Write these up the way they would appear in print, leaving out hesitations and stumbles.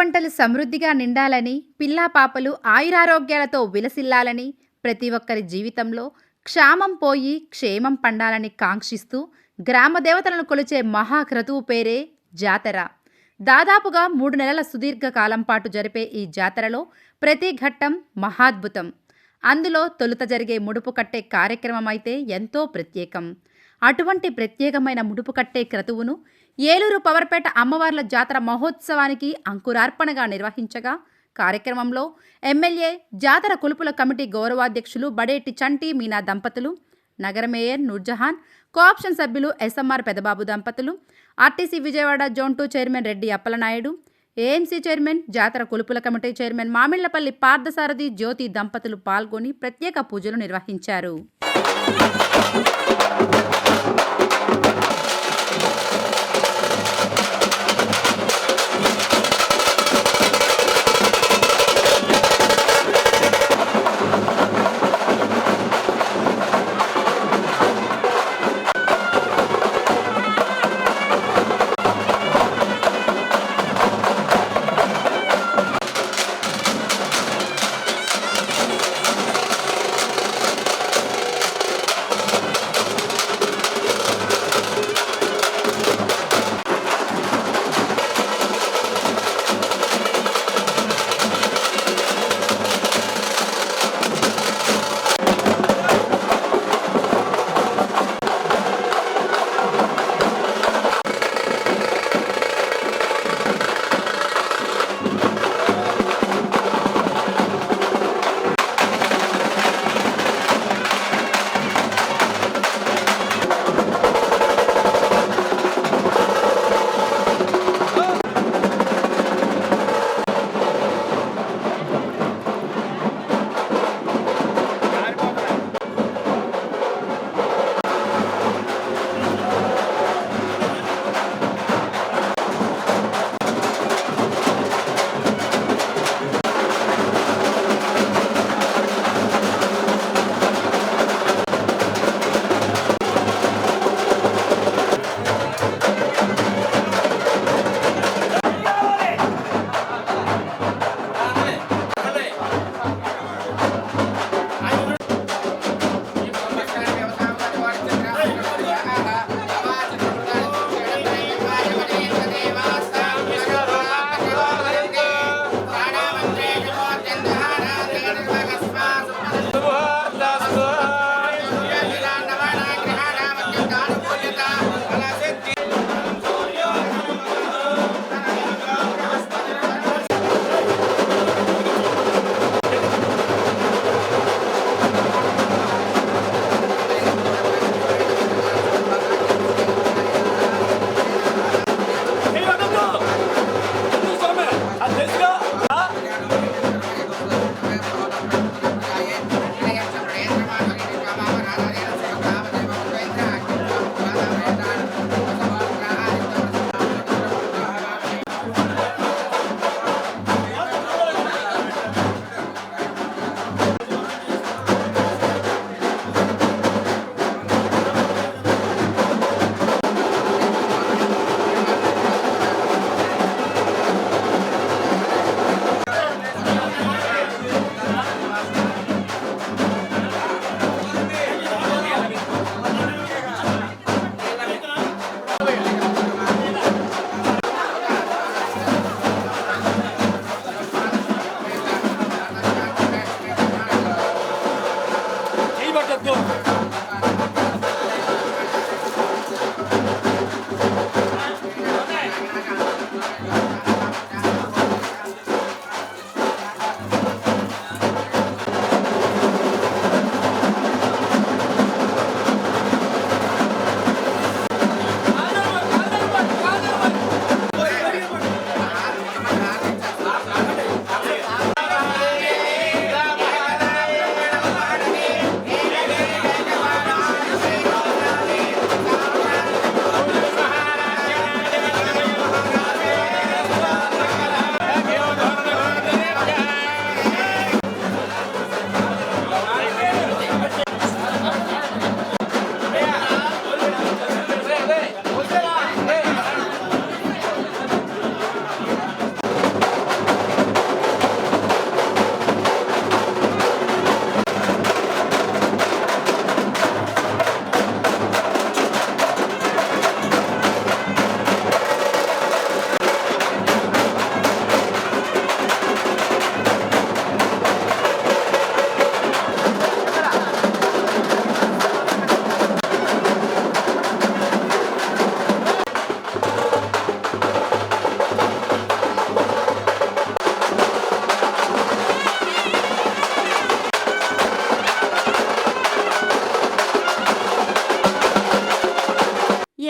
పంటలు సమృద్ధిగా నిండాలని, పిల్లా పాపలు ఆయురారోగ్యాలతో విలసిల్లాలని, ప్రతి ఒక్కరి జీవితంలో క్షామం పోయి క్షేమం పండాలని కాంక్షిస్తూ గ్రామ దేవతలను కొలిచే మహాక్రతువు పేరే జాతర. దాదాపుగా 3 నెలల సుదీర్ఘ కాలం పాటు జరిపే ఈ జాతరలో ప్రతి ఘట్టం మహాద్భుతం. అందులో తొలుత జరిగే ముడుపు కట్టే కార్యక్రమం అయితే ఎంతో ప్రత్యేకం. అటువంటి ప్రత్యేకమైన ముడుపు కట్టే క్రతువును ఏలూరు పవర్పేట అమ్మవార్ల జాతర మహోత్సవానికి అంకురార్పణగా నిర్వహించగా, కార్యక్రమంలో ఎమ్మెల్యే, జాతర కొలుపుల కమిటీ గౌరవాధ్యక్షులు బడేటి చంటి మీనా దంపతులు, నగర మేయర్ నూర్జహాన్, కోఆప్షన్ సభ్యులు ఎస్ఎంఆర్ పెదబాబు దంపతులు, RTC Vijayawada zone 2 chairman Reddy Appalanaidu, AMC chairman, జాతర కొలుపుల కమిటీ చైర్మన్ మామిళ్లపల్లి పార్థసారథి జ్యోతి దంపతులు పాల్గొని ప్రత్యేక పూజలు నిర్వహించారు.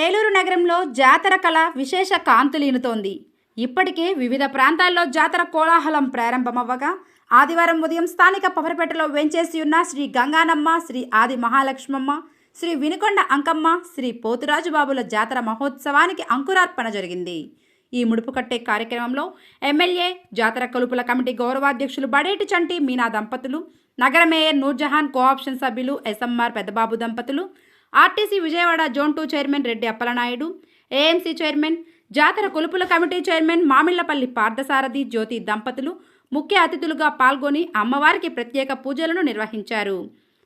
ఏలూరు నగరంలో జాతర కళ విశేష కాంతులీనుతోంది. ఇప్పటికే వివిధ ప్రాంతాల్లో జాతర కోలాహలం ప్రారంభమవ్వగా ఆదివారం ఉదయం స్థానిక పవరపేటలో వెంచేసి ఉన్న శ్రీ గంగానమ్మ, శ్రీ ఆది మహాలక్ష్మమ్మ, శ్రీ వినుకొండ అంకమ్మ, శ్రీ పోతురాజుబాబుల జాతర మహోత్సవానికి అంకురార్పణ జరిగింది. ఈ ముడుపు కట్టే కార్యక్రమంలో ఎమ్మెల్యే, జాతర కొలుపుల కమిటీ గౌరవాధ్యక్షులు బడేటి చంటి మీనా దంపతులు, నగర మేయర్ నూర్జహాన్, కోఆప్షన్ సభ్యులు ఎస్ఎంఆర్ పెద్దబాబు దంపతులు, RTC Vijayawada zone 2 chairman Reddy Appalanaidu, AMC chairman, జాతర కొలుపుల కమిటీ చైర్మన్ మామిళ్లపల్లి పార్థసారథి జ్యోతి దంపతులు ముఖ్య అతిథులుగా పాల్గొని అమ్మవారికి ప్రత్యేక పూజలను నిర్వహించారు.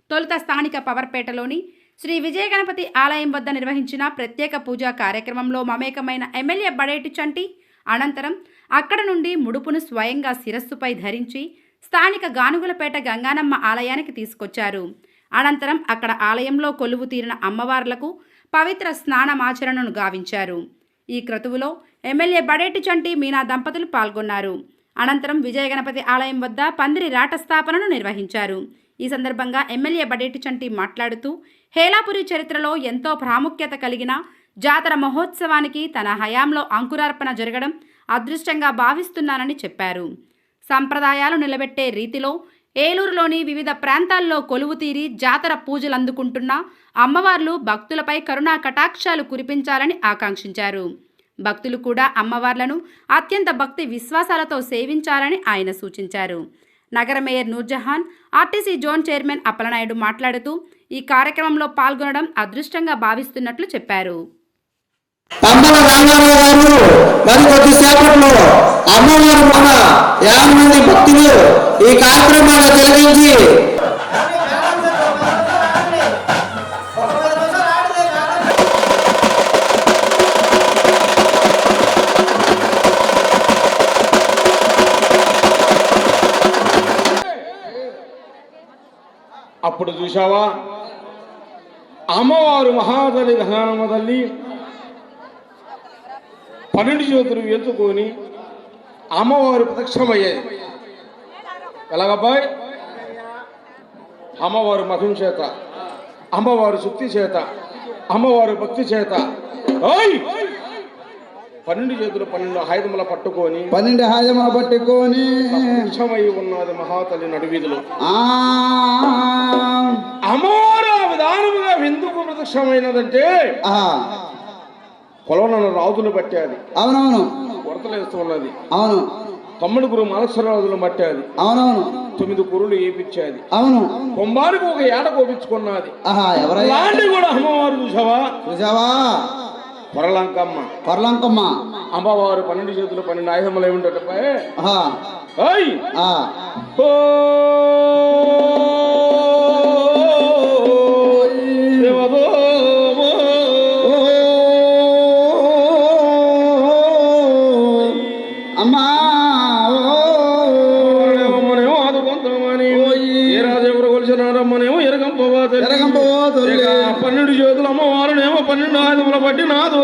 తొలుత స్థానిక పవర్పేటలోని శ్రీ విజయ గణపతి ఆలయం వద్ద నిర్వహించిన ప్రత్యేక పూజా కార్యక్రమంలో మమేకమైన ఎమ్మెల్యే బడేటి చంటి అనంతరం అక్కడ నుండి ముడుపును స్వయంగా శిరస్సుపై ధరించి స్థానిక గానుగులపేట గంగానమ్మ ఆలయానికి తీసుకొచ్చారు. అనంతరం అక్కడ ఆలయంలో కొలువు తీరిన అమ్మవార్లకు పవిత్ర స్నానమాచరణను గావించారు. ఈ క్రతువులో ఎమ్మెల్యే బడేటి చంటి మీనా దంపతులు పాల్గొన్నారు. అనంతరం విజయ గణపతి ఆలయం వద్ద పందిరి రాట స్థాపనను నిర్వహించారు. ఈ సందర్భంగా ఎమ్మెల్యే బడేటి చంటి మాట్లాడుతూ హేలాపురి చరిత్రలో ఎంతో ప్రాముఖ్యత కలిగిన జాతర మహోత్సవానికి తన హయాంలో అంకురార్పణ జరగడం అదృష్టంగా భావిస్తున్నానని చెప్పారు. సంప్రదాయాలు నిలబెట్టే రీతిలో ఏలూరులోని వివిధ ప్రాంతాల్లో కొలువు తీరి జాతర పూజలు అందుకుంటున్న అమ్మవార్లు భక్తులపై కరుణా కటాక్షాలు కురిపించాలని ఆకాంక్షించారు. భక్తులు కూడా అమ్మవార్లను అత్యంత భక్తి విశ్వాసాలతో సేవించాలని ఆయన సూచించారు. నగర mayor Noorjahan, RTC zone chairman Appalanaidu మాట్లాడుతూ ఈ కార్యక్రమంలో పాల్గొనడం అదృష్టంగా భావిస్తున్నట్లు చెప్పారు. అమ్మవారు మన 50 మంది భక్తులు ఈ కార్యక్రమాన్ని తిలకించి అప్పుడు చూశావా అమ్మవారు మహాతల్లి గంగానమ్మ తల్లి 12 జ్యోతులు ఎత్తుకొని అమ్మవారు ప్రత్యక్షమయ్యేది. ఎలాగబ్బాయి? అమ్మవారు మహిమ చేత, అమ్మవారు శక్తి చేత, అమ్మవారు భక్తి చేత 12 చేతులు 12 ఆయుధముల పట్టుకొని ప్రత్యక్షమై ఉన్నది మహాతల్లి నడువీధిలో. అమ్మవారు ఆ విధానముగా ఎందుకు ప్రత్యక్షమైనదంటే పొలవన రాజులు పట్టేది. అవునవును. కొరతలేస్తూ ఉన్నది. అవును. 9 మానసరాజులు పట్టేది. అవునవును. 9 కురులు ఏపిచ్చేది. అవును. కొంబారికి ఒక ఏట కోపించుకున్నది. ఎవరైనా కూడా అమ్మవారు చూసావా? కొరలంకమ్మ. అమ్మవారు 12 చేతులు 12 ఆయుధములు ఏమిటంటే ఎరగంపో 12 చేతులు అమ్మవారునేమో 12 ఆయుధముల బట్టి నాదు.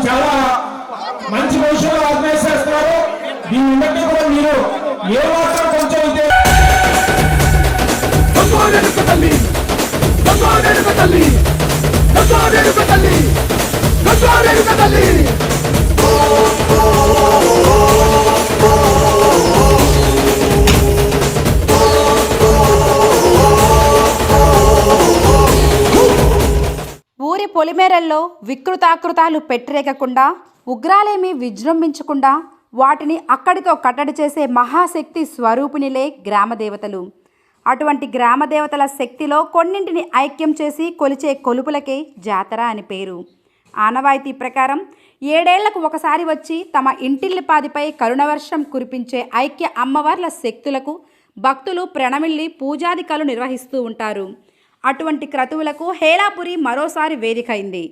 చాలా మంచి విషయాలు ఆర్గనైజ్ చేస్తున్నారు. దీన్ని బట్టి కూడా మీరు ఏ మాత్రం కొంచెం ఊరి పొలిమేరల్లో వికృతాకృతాలు పెట్టరేగకుండా, ఉగ్రాలేమీ విజృంభించకుండా వాటిని అక్కడితో కట్టడి చేసే మహాశక్తి స్వరూపిణిలే గ్రామదేవతలు. అటువంటి గ్రామదేవతల శక్తిలో కొన్నింటిని ఐక్యం చేసి కొలిచే కొలుపులకే జాతర అని పేరు. ఆనవాయితీ ప్రకారం 7 ఏళ్లకు ఒకసారి వచ్చి తమ ఇంటిల్లిపాదిపై కరుణవర్షం కురిపించే ఐక్య అమ్మవార్ల శక్తులకు భక్తులు ప్రణమిల్లి పూజాదికలు నిర్వహిస్తూ ఉంటారు. అటువంటి క్రతువులకు హేలాపురి మరోసారి వేదికైంది.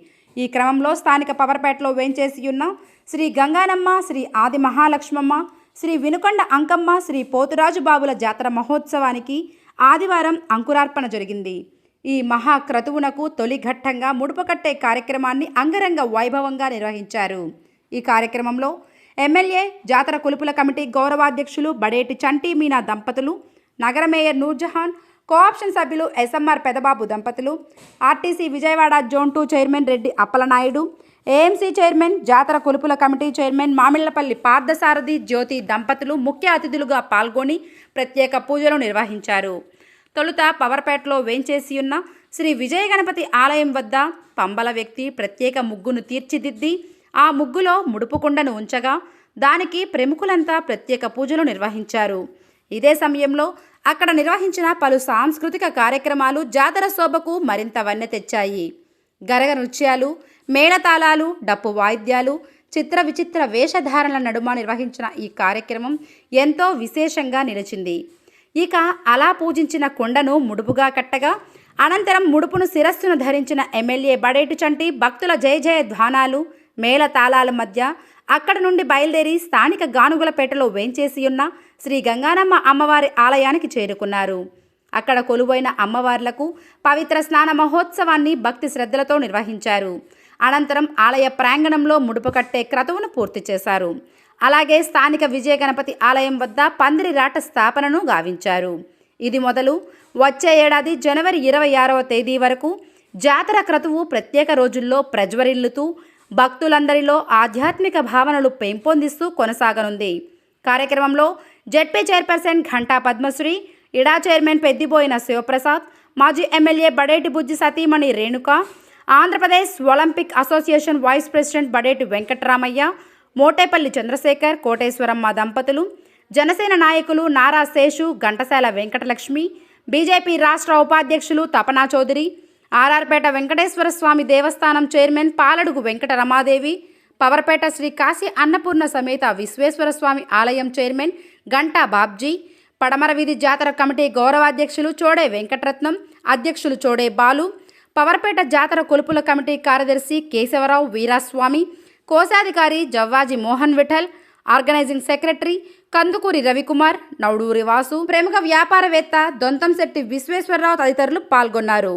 ఈ క్రమంలో స్థానిక పవర్పేటలో వేంచేసి ఉన్న శ్రీ గంగానమ్మ, శ్రీ ఆది మహాలక్ష్మమ్మ, శ్రీ వినుకొండ అంకమ్మ, శ్రీ పోతురాజు బాబుల జాతర మహోత్సవానికి ఆదివారం అంకురార్పణ జరిగింది. ఈ మహాక్రతువునకు తొలి ఘట్టంగా ముడుపు కట్టే కార్యక్రమాన్ని అంగరంగ వైభవంగా నిర్వహించారు. ఈ కార్యక్రమంలో ఎమ్మెల్యే, జాతర కొలుపుల కమిటీ గౌరవాధ్యక్షులు బడేటి చంటి మీనా దంపతులు, నగర మేయర్ నూర్జహాన్, కోఆప్షన్ సభ్యులు ఎస్ఎంఆర్ పెదబాబు దంపతులు, RTC Vijayawada zone 2 chairman Reddy Appalanaidu, AMC chairman, జాతర కొలుపుల కమిటీ చైర్మన్ మామిళ్లపల్లి పార్థసారథి జ్యోతి దంపతులు ముఖ్య అతిథులుగా పాల్గొని ప్రత్యేక పూజలు నిర్వహించారు. తొలుత పవర్పేటలో వేంచేసి ఉన్న శ్రీ విజయ గణపతి ఆలయం వద్ద పంబల వ్యక్తి ప్రత్యేక ముగ్గును తీర్చిదిద్ది ఆ ముగ్గులో ముడుపుకుండను ఉంచగా దానికి ప్రముఖులంతా ప్రత్యేక పూజలు నిర్వహించారు. ఇదే సమయంలో అక్కడ నిర్వహించిన పలు సాంస్కృతిక కార్యక్రమాలు జాతర శోభకు మరింత వన్నె తెచ్చాయి. గరగ నృత్యాలు, మేళతాళాలు, డప్పు వాయిద్యాలు, చిత్ర విచిత్ర వేషధారణల నడుమ నిర్వహించిన ఈ కార్యక్రమం ఎంతో విశేషంగా నిలిచింది. ఇక అలా పూజించిన కొండను ముడుపుగా కట్టగా అనంతరం ముడుపును శిరస్సును ధరించిన ఎమ్మెల్యే బడేటి చంటి భక్తుల జయ జయ ధ్వానాలు, మేళతాళాల మధ్య అక్కడి నుండి బయలుదేరి స్థానిక గానుగులపేటలో వేంచేసి ఉన్న శ్రీ గంగానమ్మ అమ్మవారి ఆలయానికి చేరుకున్నారు. అక్కడ కొలువైన అమ్మవార్లకు పవిత్ర స్నాన మహోత్సవాన్ని భక్తి శ్రద్ధలతో నిర్వహించారు. అనంతరం ఆలయ ప్రాంగణంలో ముడుపు కట్టే క్రతువును పూర్తి చేశారు. అలాగే స్థానిక విజయ గణపతి ఆలయం వద్ద పందిరి రాట స్థాపనను గావించారు. ఇది మొదలు వచ్చే ఏడాది జనవరి 26వ తేదీ వరకు జాతర క్రతువు ప్రత్యేక రోజుల్లో ప్రజ్వరిల్లుతూ భక్తులందరిలో ఆధ్యాత్మిక భావనలు పెంపొందిస్తూ కొనసాగనుంది. కార్యక్రమంలో జెడ్పీ చైర్పర్సన్ ఘంటా పద్మశ్రీ, ఇడా చైర్మన్ పెద్దిబోయిన శివప్రసాద్, మాజీ ఎమ్మెల్యే బడేటి బుజ్జి సతీమణి Renuka, Andhra Pradesh Olympic Association vice president Badeti Venkataramayya, Motepalli Chandrasekhar, Koteswaramma దంపతులు, జనసేన నాయకులు నారా శేషు, ఘంటసాల వెంకటలక్ష్మి, బీజేపీ రాష్ట్ర ఉపాధ్యక్షులు తపనా చౌదరి, ఆర్ఆర్పేట వెంకటేశ్వర స్వామి దేవస్థానం చైర్మన్ పాలడుగు వెంకట రమాదేవి, పవర్పేట శ్రీ కాశీ అన్నపూర్ణ సమేత విశ్వేశ్వర స్వామి ఆలయం చైర్మన్ గంటా బాబ్జీ, పడమర వీధి జాతర కమిటీ గౌరవాధ్యక్షులు చోడే వెంకటరత్నం, అధ్యక్షులు చోడే బాలు, పవర్పేట జాతర కొలుపుల కమిటీ కార్యదర్శి కేశవరావు వీరాస్వామి, కోశాధికారి జవ్వాజీ మోహన్ విఠల్, ఆర్గనైజింగ్ సెక్రటరీ కందుకూరి రవికుమార్, నౌడూరి వాసు, ప్రముఖ వ్యాపారవేత్త దొంతంశెట్టి విశ్వేశ్వరరావు తదితరులు పాల్గొన్నారు.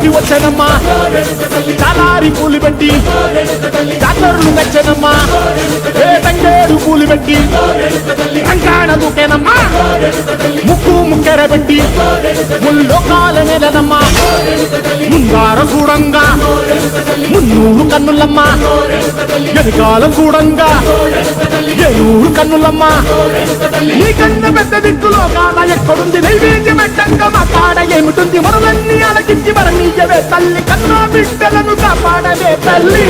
తల్లి వచ్చనమ్మా చాలారి పూలు పెట్టి జాతరలు మెచ్చనమ్మా ఏ తంగేరు పూలు పెట్టి రంగాణ దూకేనమ్మా ముక్కు ముక్కెర పెట్టి ముల్లోకాల నెలనమ్మా ముంగార చూడంగా మున్నూరు కన్నులమ్మా ఎనకాలం చూడంగా ఏనూరు కన్నులమ్మా నీ కన్న పెద్ద దిక్కులో కాన ఎక్కడుంది నైవేద్యం పెట్టంగా మా కాడ ఏమిటుంది మనలన్నీ అలకించి మరణీయవే తల్లి కన్నా బిడ్డలను కాపాడవే తల్లి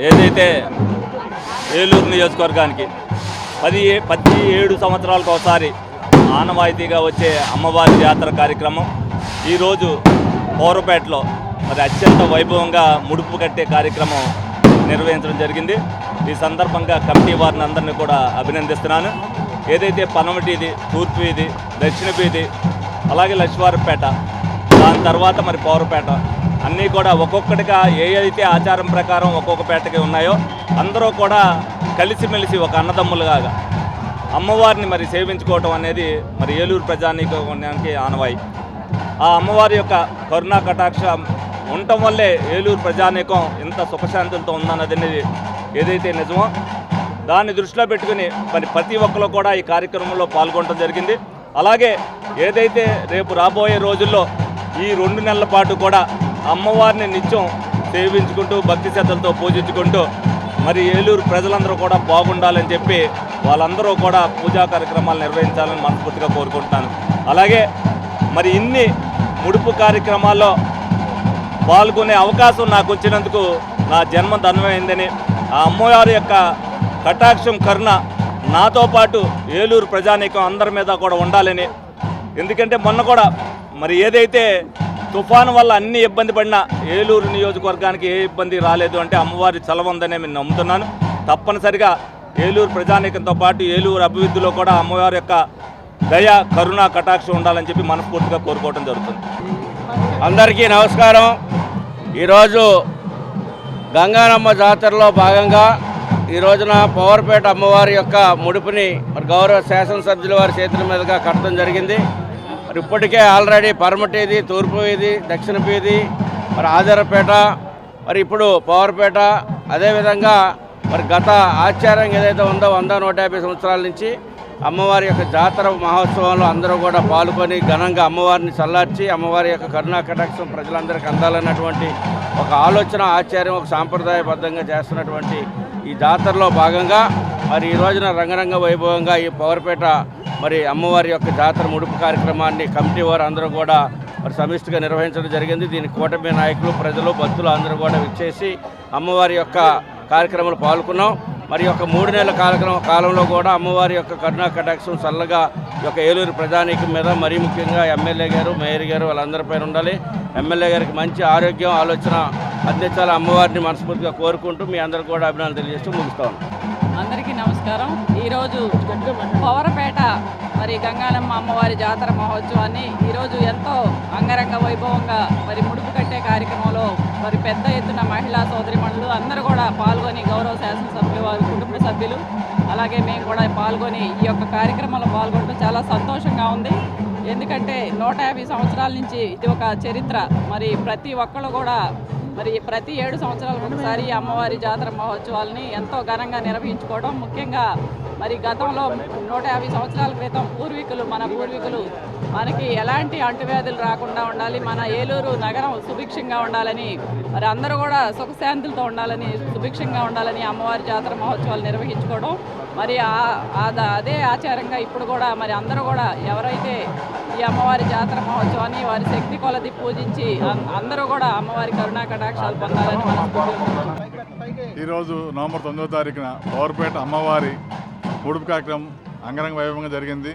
ఏదైతే ఏలూరు నియోజకవర్గానికి 17 సంవత్సరాలకు ఒకసారి ఆనవాయితీగా వచ్చే అమ్మవారి జాతర కార్యక్రమం ఈరోజు పౌరపేటలో మరి అత్యంత వైభవంగా ముడుపు కట్టే కార్యక్రమం నిర్వహించడం జరిగింది. ఈ సందర్భంగా కమిటీ వారిని అందరినీ కూడా అభినందిస్తున్నాను. ఏదైతే పనమటి వీధి, తూర్పు వీధి, దక్షిణ వీధి, అలాగే లక్ష్మీవారపేట, దాని తర్వాత మరి పౌరపేట అన్నీ కూడా ఒక్కొక్కటిగా ఏదైతే ఆచారం ప్రకారం ఒక్కొక్క పేటకి ఉన్నాయో అందరూ కూడా కలిసిమెలిసి ఒక అన్నదమ్ములుగా అమ్మవారిని మరి సేవించుకోవటం అనేది మరి ఏలూరు ప్రజానీకానికి ఆనవాయి. ఆ అమ్మవారి యొక్క కరుణా కటాక్షం ఉండటం వల్లే ఏలూరు ప్రజానీకం ఇంత సుఖశాంతులతో ఉందన్నది ఏదైతే నిజమో దాన్ని దృష్టిలో పెట్టుకుని మరి ప్రతి ఒక్కరు కూడా ఈ కార్యక్రమంలో పాల్గొనడం జరిగింది. అలాగే ఏదైతే రేపు రాబోయే రోజుల్లో ఈ 2 నెలల పాటు కూడా అమ్మవారిని నిత్యం సేవించుకుంటూ భక్తి శ్రద్ధలతో పూజించుకుంటూ మరి ఏలూరు ప్రజలందరూ కూడా బాగుండాలని చెప్పి వాళ్ళందరూ కూడా పూజా కార్యక్రమాలు నిర్వహించాలని మనస్ఫూర్తిగా కోరుకుంటున్నాను. అలాగే మరి ఇన్ని ముడుపు కార్యక్రమాల్లో పాల్గొనే అవకాశం నాకు వచ్చినందుకు నా జన్మ ధన్యమైందని, ఆ అమ్మవారి యొక్క కటాక్షం కరుణ నాతో పాటు ఏలూరు ప్రజానీకం అందరి మీద కూడా ఉండాలని. ఎందుకంటే మొన్న కూడా మరి ఏదైతే తుఫాను వల్ల అన్ని ఇబ్బంది పడినా ఏలూరు నియోజకవర్గానికి ఏ ఇబ్బంది రాలేదు అంటే అమ్మవారి చలవ ఉందనే నేను నమ్ముతున్నాను. తప్పనిసరిగా ఏలూరు ప్రజానీకంతో పాటు ఏలూరు అభివృద్ధిలో కూడా అమ్మవారి యొక్క దయ కరుణ కటాక్షం ఉండాలని చెప్పి మనస్ఫూర్తిగా కోరుకోవడం జరుగుతుంది. అందరికీ నమస్కారం. ఈరోజు గంగానమ్మ జాతరలో భాగంగా ఈ రోజున పవర్పేట అమ్మవారి యొక్క ముడుపుని మరి గౌరవ శాసనసభ్యుల వారి చేతుల మీదుగా కట్టడం జరిగింది. మరి ఇప్పటికే ఆల్రెడీ పరమటి వీధి, తూర్పు వీధి, దక్షిణ వీధి, మరి ఆధారపేట, మరి ఇప్పుడు పవర్పేట, అదేవిధంగా మరి గత ఆచారం ఏదైతే ఉందో 100-150 సంవత్సరాల నుంచి అమ్మవారి యొక్క జాతర మహోత్సవంలో అందరూ కూడా పాల్గొని ఘనంగా అమ్మవారిని చల్లార్చి అమ్మవారి యొక్క కరుణా కటాక్షం ప్రజలందరికీ అందాలన్నటువంటి ఒక ఆలోచన, ఆచార్యం, ఒక సాంప్రదాయబద్ధంగా చేస్తున్నటువంటి ఈ జాతరలో భాగంగా మరి ఈ రోజున రంగరంగ వైభవంగా ఈ పవర్పేట మరి అమ్మవారి యొక్క జాతర ముడుపు కార్యక్రమాన్ని కమిటీ వారు అందరూ కూడా మరి సమిష్టిగా నిర్వహించడం జరిగింది. దీనికి కూటమి నాయకులు, ప్రజలు, భక్తులు అందరూ కూడా విచ్చేసి అమ్మవారి యొక్క కార్యక్రమాలు పాల్గొన్నాం. మరి యొక్క 3 నెలల కాలంలో కూడా అమ్మవారి యొక్క కరుణా కటాక్షం చల్లగా ఈ యొక్క ఏలూరు ప్రజానీకం మీద, మరీ ముఖ్యంగా ఎమ్మెల్యే గారు, మేయర్ గారు వాళ్ళందరిపైన ఉండాలి. ఎమ్మెల్యే గారికి మంచి ఆరోగ్యం, ఆలోచన అందించాలి అమ్మవారిని మనస్ఫూర్తిగా కోరుకుంటూ మీ అందరికీ కూడా అభినందనలు తెలియజేస్తూ ముగిస్తాను. అందరికీ నమస్కారం. ఈరోజు పవర్పేట మరి గంగానమ్మ అమ్మవారి జాతర మహోత్సవాన్ని ఈరోజు ఎంతో అంగరంగ వైభవంగా మరి ముడుపు కట్టే కార్యక్రమంలో మరి పెద్ద ఎత్తున మహిళా సోదరిమణులు అందరూ కూడా పాల్గొని, గౌరవ శాసనసభ్యులు వారి కుటుంబ సభ్యులు అలాగే మేము కూడా పాల్గొని ఈ యొక్క కార్యక్రమంలో పాల్గొనడం చాలా సంతోషంగా ఉంది. ఎందుకంటే 150 సంవత్సరాల నుంచి ఇది ఒక చరిత్ర. మరి ప్రతి ఒక్కళ్ళు కూడా మరి ప్రతి 7 సంవత్సరాలకు ఒకసారి అమ్మవారి జాతర మహోత్సవాలని ఎంతో ఘనంగా నిర్వహించుకోవడం, ముఖ్యంగా మరి గతంలో 150 సంవత్సరాల క్రితం మన పూర్వీకులు మనకి ఎలాంటి అంటువ్యాధులు రాకుండా ఉండాలి, మన ఏలూరు నగరం సుభిక్షంగా ఉండాలని, మరి అందరూ కూడా సుఖశాంతులతో ఉండాలని, సుభిక్షంగా ఉండాలని అమ్మవారి జాతర మహోత్సవాలు నిర్వహించుకోవడం, మరి అదే ఆచారంగా ఇప్పుడు కూడా మరి అందరూ కూడా ఎవరైతే ఈ అమ్మవారి జాతర మహోత్సవాన్ని వారి శక్తి కొలది పూజించి అందరూ కూడా అమ్మవారి కరుణా కటాక్షాలు పొందాలని ఈరోజు నవంబర్ 9వ తారీఖున పవర్పేట అమ్మవారి ముడుపు కార్యక్రమం అంగరంగ వైభవంగా జరిగింది.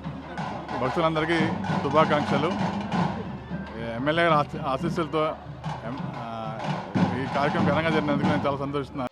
భక్తులందరికీ శుభాకాంక్షలు. ఎమ్మెల్యే ఆశీస్సులతో ఈ కార్యక్రమం ఘనంగా జరిగినందుకు నేను చాలా సంతోషిస్తున్నాను.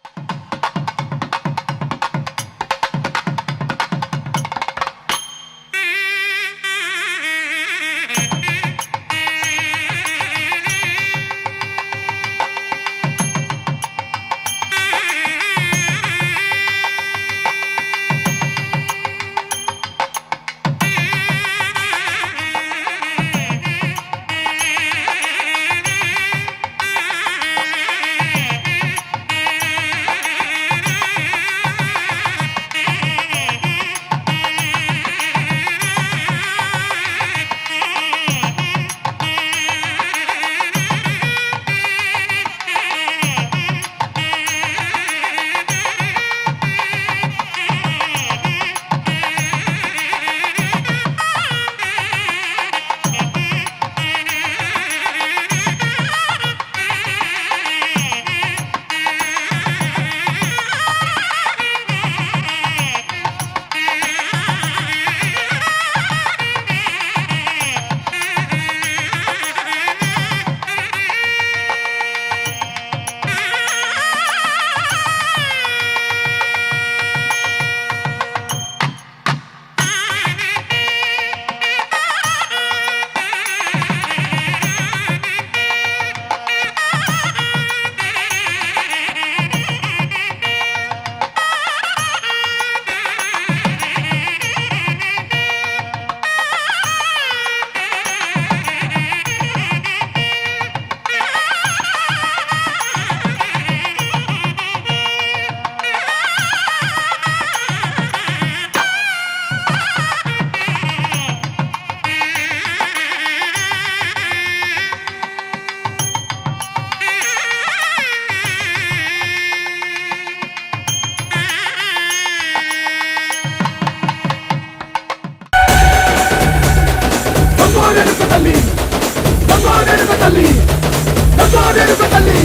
తల్లి